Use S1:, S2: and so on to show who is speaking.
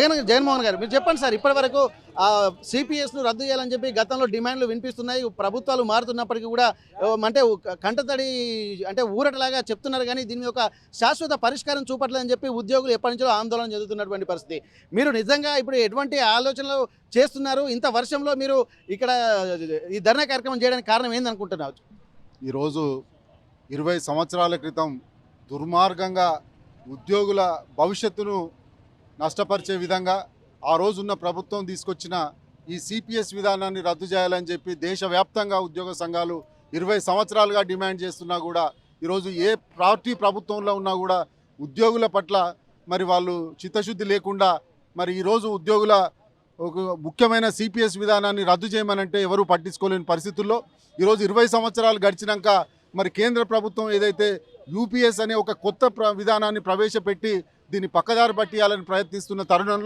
S1: జగన్మోహన్ గారు మీరు చెప్పండి సార్, ఇప్పటి వరకు సిపిఎస్ను రద్దు చేయాలని చెప్పి గతంలో డిమాండ్లు వినిపిస్తున్నాయి. ప్రభుత్వాలు మారుతున్నప్పటికీ కూడా అంటే కంటతడి అంటే ఊరటలాగా చెప్తున్నారు, కానీ దీని యొక్క శాశ్వత పరిష్కారం చూపట్లేదని చెప్పి ఉద్యోగులు ఎప్పటి నుంచో ఆందోళన చెందుతున్నటువంటి పరిస్థితి. మీరు నిజంగా ఇప్పుడు ఎటువంటి ఆలోచనలు చేస్తున్నారు? ఇంత వర్షంలో మీరు ఇక్కడ ఈ ధర్నా కార్యక్రమం చేయడానికి కారణం ఏందనుకుంటున్నారు?
S2: ఈరోజు 20 సంవత్సరాల క్రితం దుర్మార్గంగా ఉద్యోగుల భవిష్యత్తును నష్టపరిచే విధంగా ఆ రోజున్న ప్రభుత్వం తీసుకొచ్చిన ఈ సిపిఎస్ విధానాన్ని రద్దు చేయాలని చెప్పి దేశవ్యాప్తంగా ఉద్యోగ సంఘాలు 20 సంవత్సరాలుగా డిమాండ్ చేస్తున్నా కూడా ఈరోజు ఏ పార్టీ ప్రభుత్వంలో ఉన్నా కూడా ఉద్యోగుల పట్ల మరి వాళ్ళు చిత్తశుద్ధి లేకుండా మరి ఈరోజు ఉద్యోగుల ఒక ముఖ్యమైన సిపిఎస్ విధానాన్ని రద్దు చేయమనంటే ఎవరు పట్టించుకోలేని పరిస్థితుల్లో ఈరోజు 20 సంవత్సరాలు గడిచినాక మరి కేంద్ర ప్రభుత్వం ఏదైతే యూపీఎస్ అనే ఒక కొత్త విధానాన్ని ప్రవేశపెట్టి దీన్ని పక్కదారి పట్టియాలని ప్రయత్నిస్తున్న తరుణంలో